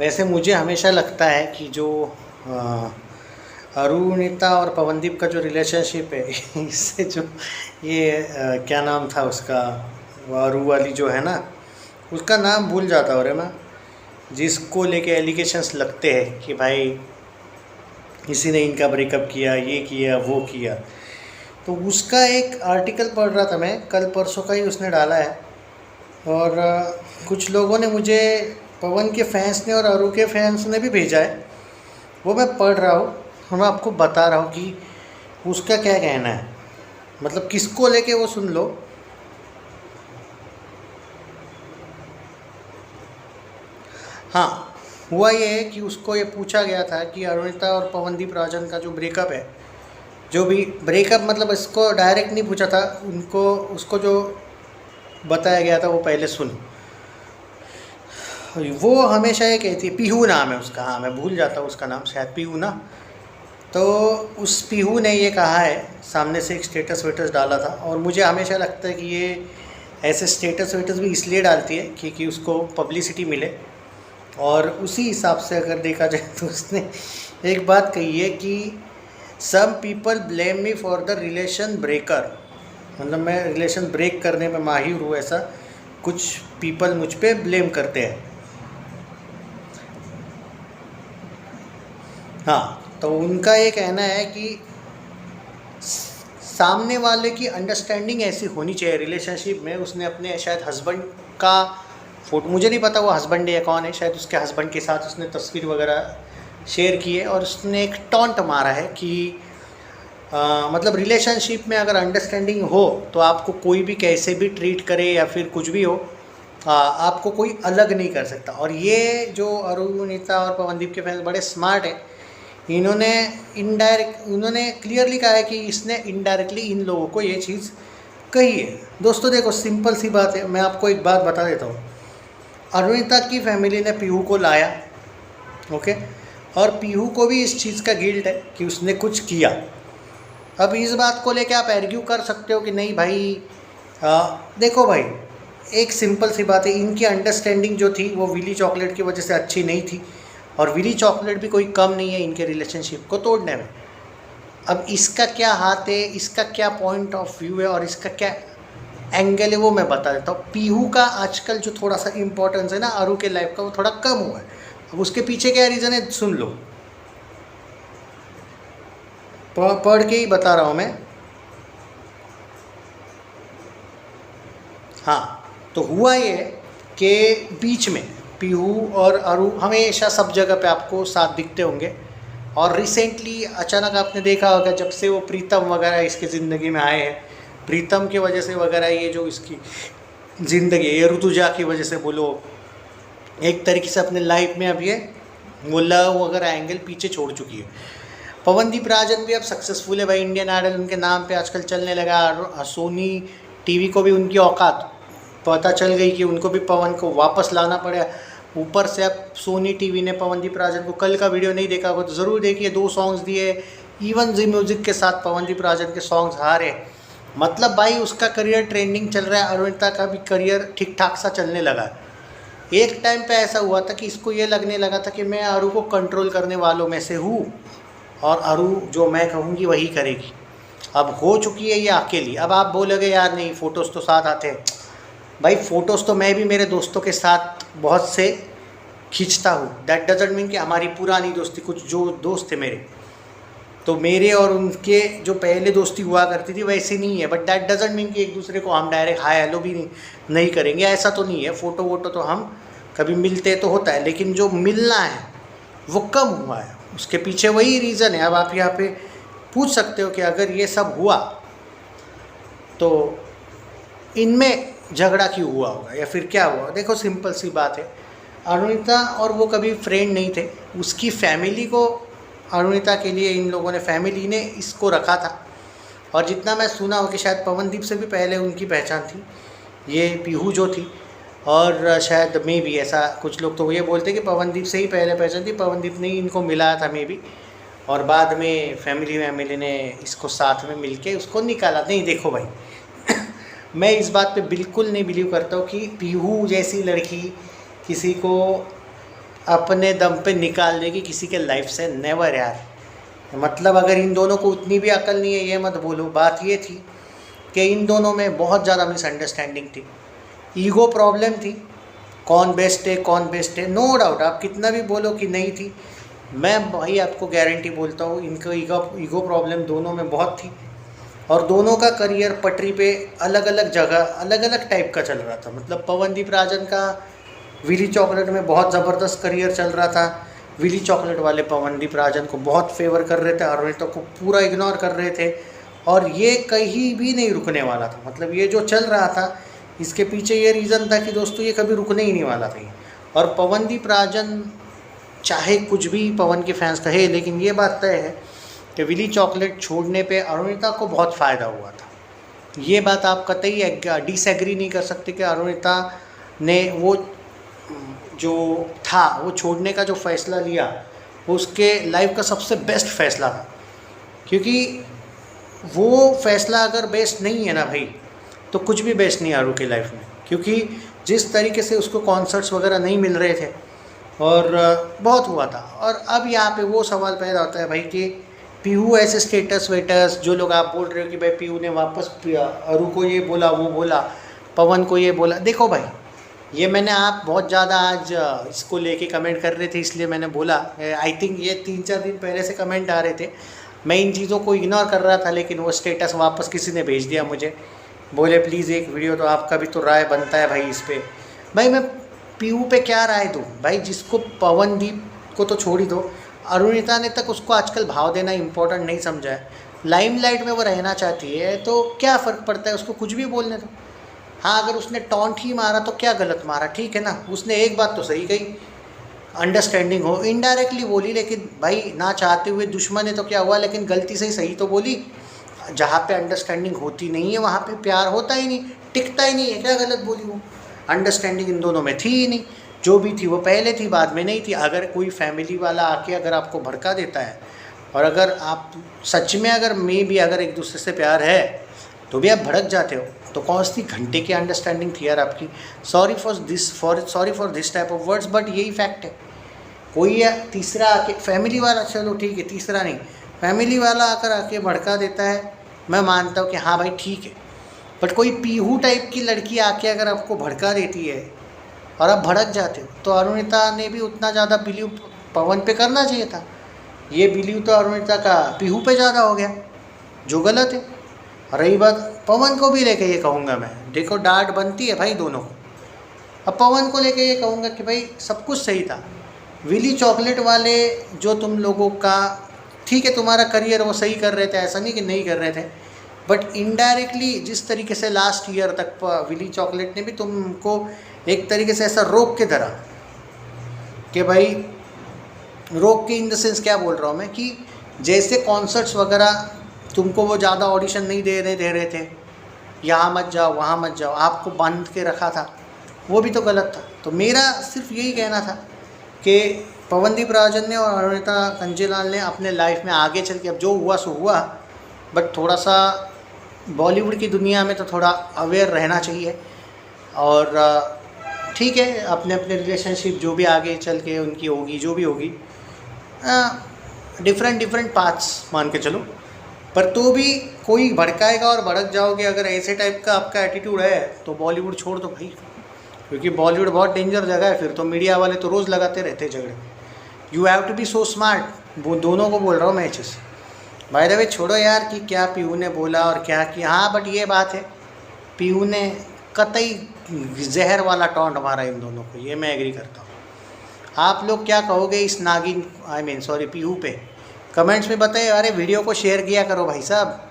वैसे मुझे हमेशा लगता है कि जो अरुणिता और पवनदीप का जो रिलेशनशिप है इससे जो ये क्या नाम था उसका, वो अरू वाली जो है ना, उसका नाम भूल जाता हूँ रे मैं, जिसको लेके एलिगेशंस लगते हैं कि भाई किसी ने इनका ब्रेकअप किया, ये किया, वो किया। तो उसका एक आर्टिकल पढ़ रहा था मैं, कल परसों का ही उसने डाला है। और कुछ लोगों ने मुझे, पवन के फैंस ने और अरू के फैंस ने भी भेजा है, वो मैं पढ़ रहा हूँ और मैं आपको बता रहा हूँ कि उसका क्या कहना है, मतलब किसको लेके वो सुन लो। हाँ, हुआ ये है कि उसको ये पूछा गया था कि अरुणिता और पवनदीप राजन का जो ब्रेकअप है, जो भी ब्रेकअप मतलब इसको डायरेक्ट नहीं पूछा था उनको, उसको जो बताया गया था वो पहले सुन। वो हमेशा ये कहती है, पीहू नाम है उसका, हाँ मैं भूल जाता हूँ उसका नाम, शायद पीहू ना। तो उस पीहू ने ये कहा है, सामने से एक स्टेटस वेटस डाला था, और मुझे हमेशा लगता है कि ये ऐसे स्टेटस वेटस भी इसलिए डालती है कि उसको पब्लिसिटी मिले। और उसी हिसाब से अगर देखा जाए तो उसने एक बात कही है कि some people blame me for the relation breaker, मतलब मैं रिलेशन ब्रेक करने में माहिर हूँ, ऐसा कुछ पीपल मुझ पे ब्लेम करते हैं। हाँ, तो उनका ये कहना है कि सामने वाले की अंडरस्टैंडिंग ऐसी होनी चाहिए रिलेशनशिप में। उसने अपने शायद हस्बैंड का फोटो, मुझे नहीं पता वो हस्बैंड है या कौन है, शायद उसके हस्बैंड के साथ उसने तस्वीर वगैरह शेयर की है, और उसने एक टॉन्ट मारा है कि मतलब रिलेशनशिप में अगर अंडरस्टैंडिंग हो तो आपको कोई भी कैसे भी ट्रीट करे या फिर कुछ भी हो, आपको कोई अलग नहीं कर सकता। और ये जो अरुणिता और पवनदीप के फैंस बड़े स्मार्ट हैं, उन्होंने क्लियरली कहा है कि इसने इनडायरेक्टली इन लोगों को ये चीज़ कही है। दोस्तों देखो, सिंपल सी बात है, मैं आपको एक बात बता देता हूँ। अरुणिता की फैमिली ने पीहू को लाया, ओके, और पीहू को भी इस चीज़ का गिल्ट है कि उसने कुछ किया। अब इस बात को लेकर आप आर्ग्यू कर सकते हो कि नहीं भाई, देखो भाई, एक सिंपल सी बात है, इनकी अंडरस्टैंडिंग जो थी वो विली चॉकलेट की वजह से अच्छी नहीं थी, और विली चॉकलेट भी कोई कम नहीं है इनके रिलेशनशिप को तोड़ने में। अब इसका क्या हाथ है, इसका क्या पॉइंट ऑफ व्यू है और इसका क्या एंगल है, वो मैं बता देता हूँ। पीहू का आजकल जो थोड़ा सा इम्पोर्टेंस है ना अरू के लाइफ का, वो थोड़ा कम हुआ है। अब उसके पीछे क्या रीज़न है सुन लो, पढ़ के ही बता रहा हूँ मैं। हाँ, तो हुआ ये कि बीच में पीहू और अरू हमेशा सब जगह पे आपको साथ दिखते होंगे, और रिसेंटली अचानक आपने देखा होगा जब से वो प्रीतम वगैरह इसकी ज़िंदगी में आए हैं, प्रीतम की वजह से वगैरह ये जो इसकी ज़िंदगी है, ये ऋतुजा की वजह से बोलो, एक तरीके से अपने लाइफ में अब ये वो लव वगैरह एंगल पीछे छोड़ चुकी है। पवनदीप राजन भी अब सक्सेसफुल है भाई, इंडियन आइडल उनके नाम पे आजकल चलने लगा। सोनी टीवी को भी उनकी औकात पता चल गई कि उनको भी पवन को वापस लाना पड़ेगा। ऊपर से अब सोनी टीवी ने पवनदीप राजन को, कल का वीडियो नहीं देखा होगा तो ज़रूर देखिए, 2 सॉन्ग्स दिए, इवन जी म्यूज़िक के साथ पवनदीप राजन के सॉन्ग्स आ रहे। मतलब भाई उसका करियर ट्रेंडिंग चल रहा है, अरुणिता का भी करियर ठीक ठाक सा चलने लगा है। एक टाइम पे ऐसा हुआ था कि इसको ये लगने लगा था कि मैं अरू को कंट्रोल करने वालों में से हूँ, और अरू जो मैं कहूँगी वही करेगी। अब हो चुकी है ये अकेली। अब आप बोलोगे यार नहीं फ़ोटोज़ तो साथ आते हैं, भाई फ़ोटोज़ तो मैं भी मेरे दोस्तों के साथ बहुत से खींचता हूँ। दैट डजंट मीन कि हमारी पुरानी दोस्ती, कुछ जो दोस्त थे मेरे, तो मेरे और उनके जो पहले दोस्ती हुआ करती थी वैसे नहीं है, बट दैट डजंट मीन कि एक दूसरे को हम डायरेक्ट हाय हेलो भी नहीं करेंगे, ऐसा तो नहीं है। फ़ोटो वोटो तो हम कभी मिलते तो होता है, लेकिन जो मिलना है वो कम हुआ है। उसके पीछे वही रीज़न है। अब आप यहाँ पे पूछ सकते हो कि अगर ये सब हुआ तो इनमें झगड़ा क्यों हुआ होगा या फिर क्या हुआ। देखो सिंपल सी बात है, अरुणिता और वो कभी फ्रेंड नहीं थे। उसकी फैमिली को, अरुणिता के लिए इन लोगों ने, फैमिली ने इसको रखा था, और जितना मैं सुना हो कि शायद पवनदीप से भी पहले उनकी पहचान थी ये पीहू जो थी, और शायद मे भी ऐसा कुछ लोग तो ये बोलते कि पवनदीप से ही पहले पहचान थी, पवनदीप ने ही इनको मिलाया था मे भी, और बाद में फैमिली ने इसको साथ में मिलके उसको निकाला। नहीं देखो भाई मैं इस बात पे बिल्कुल नहीं बिलीव करता हूँ कि पीहू जैसी लड़की किसी को अपने दम पे निकाल देगी किसी के लाइफ से, नेवर यार। मतलब अगर इन दोनों को उतनी भी अकल नहीं है ये मत बोलो। बात ये थी कि इन दोनों में बहुत ज़्यादा मिसअंडरस्टैंडिंग थी, ईगो प्रॉब्लम थी, कौन बेस्ट है कौन बेस्ट है, नो डाउट। आप कितना भी बोलो कि नहीं थी, मैं भाई आपको गारंटी बोलता हूँ इनको ईगो प्रॉब्लम दोनों में बहुत थी। और दोनों का करियर पटरी पे अलग अलग जगह अलग अलग टाइप का चल रहा था। मतलब पवनदीप राजन का विली चॉकलेट में बहुत ज़बरदस्त करियर चल रहा था। विली चॉकलेट वाले पवनदीप राजन को बहुत फेवर कर रहे थे, अरुणिता को पूरा इग्नोर कर रहे थे, और ये कहीं भी नहीं रुकने वाला था। मतलब ये जो चल रहा था इसके पीछे ये रीज़न था कि दोस्तों ये कभी रुकने ही नहीं वाला था। और पवनदीप राजन चाहे कुछ भी पवन के फैंस कहे, लेकिन ये बात तय है कि विली चॉकलेट छोड़ने पे अरुणिता को बहुत फ़ायदा हुआ था। ये बात आप कतई डिसएग्री नहीं कर सकते कि अरुणिता ने वो जो था वो छोड़ने का जो फ़ैसला लिया वो उसके लाइफ का सबसे बेस्ट फ़ैसला था। क्योंकि वो फ़ैसला अगर बेस्ट नहीं है ना भाई, तो कुछ भी बेस्ट नहीं है आरू के लाइफ में। क्योंकि जिस तरीके से उसको कॉन्सर्ट्स वगैरह नहीं मिल रहे थे और बहुत हुआ था। और अब यहाँ पे वो सवाल पैदा होता है भाई कि पीहू ऐसे स्टेटस वेटस, जो लोग आप बोल रहे हो कि भाई पीहू ने वापस अरू को ये बोला वो बोला, पवन को ये बोला। देखो भाई, ये मैंने आप बहुत ज़्यादा आज इसको लेके कमेंट कर रहे थे इसलिए मैंने बोला। आई थिंक ये 3-4 दिन पहले से कमेंट आ रहे थे, मैं इन चीज़ों को इग्नोर कर रहा था, लेकिन वो स्टेटस वापस किसी ने भेज दिया मुझे, बोले प्लीज़ एक वीडियो तो आपका भी तो राय बनता है भाई इस पर। भाई मैं पीहू पे क्या राय दूँ भाई, जिसको पवनदीप को तो छोड़ ही दो, अरुणिता ने तक उसको आजकल भाव देना इम्पोर्टेंट नहीं समझा है। लाइमलाइट में वो रहना चाहती है तो क्या फ़र्क पड़ता है, उसको कुछ भी बोलने दो। हाँ, अगर उसने टॉन्ट ही मारा तो क्या गलत मारा, ठीक है ना, उसने एक बात तो सही कही, अंडरस्टैंडिंग हो, इनडायरेक्टली बोली, लेकिन भाई ना चाहते हुए दुश्मन है तो क्या हुआ, लेकिन गलती से ही सही तो बोली। जहाँ पे अंडरस्टैंडिंग होती नहीं है वहाँ पे प्यार होता ही नहीं, टिकता ही नहीं है, क्या गलत बोली वो। अंडरस्टैंडिंग इन दोनों में थी ही नहीं, जो भी थी वो पहले थी, बाद में नहीं थी। अगर कोई फैमिली वाला आके अगर आपको भड़का देता है और अगर आप सच में अगर अगर एक दूसरे से प्यार है तो भी आप भड़क जाते हो, तो कौन सी घंटे की अंडरस्टैंडिंग थी यार आपकी। Sorry for this type of words, but यही फैक्ट है। कोई तीसरा आके फैमिली वाला, चलो ठीक है तीसरा नहीं, फैमिली वाला आकर आके भड़का देता है, मैं मानता हूँ कि हाँ भाई ठीक है। बट कोई पीहू टाइप की लड़की आके अगर आपको भड़का देती है और आप भड़क जाते हो, तो अरुणिता ने भी उतना ज़्यादा बिलीव पवन पे करना चाहिए था। ये बिलीव तो अरुणिता का पीहू पे ज़्यादा हो गया, जो गलत है। रही बात पवन को भी लेके ये कहूँगा मैं, देखो डांट बनती है भाई दोनों को। अब पवन को लेके ये कहूँगा कि भाई सब कुछ सही था, विली चॉकलेट वाले जो तुम लोगों का, ठीक है तुम्हारा करियर वो सही कर रहे थे, ऐसा नहीं कि नहीं कर रहे थे, बट इनडायरेक्टली जिस तरीके से लास्ट ईयर तक विली चॉकलेट ने भी तुमको एक तरीके से ऐसा रोक के धरा कि भाई, रोक के इन द सेंस क्या बोल रहा हूँ मैं, कि जैसे कॉन्सर्ट्स वगैरह तुमको वो ज़्यादा ऑडिशन नहीं दे रहे थे, यहाँ मत जाओ वहाँ मत जाओ, आपको बांध के रखा था, वो भी तो गलत था। तो मेरा सिर्फ यही कहना था कि पवनदीप राजन ने और अरुणिता कंजीलाल ने अपने लाइफ में आगे चल के, अब जो हुआ सो हुआ, बट थोड़ा सा बॉलीवुड की दुनिया में तो थोड़ा अवेयर रहना चाहिए। और ठीक है, अपने अपने रिलेशनशिप जो भी आगे चल के उनकी होगी, जो भी होगी, डिफरेंट पाथ्स मान के चलो, पर तो भी कोई भड़काएगा और भड़क जाओगे अगर ऐसे टाइप का आपका एटीट्यूड है तो बॉलीवुड छोड़ दो भाई। क्योंकि बॉलीवुड बहुत डेंजर जगह है, फिर तो मीडिया वाले तो रोज़ लगाते रहते झगड़े। You have to be so smart, वो दोनों को बोल रहा हूँ मैं चीज़। बाय द वे छोड़ो यार कि क्या पीहू ने बोला और क्या किया, हाँ बट ये बात है पीहू ने कतई जहर वाला टॉन्ट मारा इन दोनों को, ये मैं एग्री करता हूँ। आप लोग क्या कहोगे इस नागिन पीहू पे, कमेंट्स में बताइए। अरे वीडियो को शेयर किया करो भाई साहब।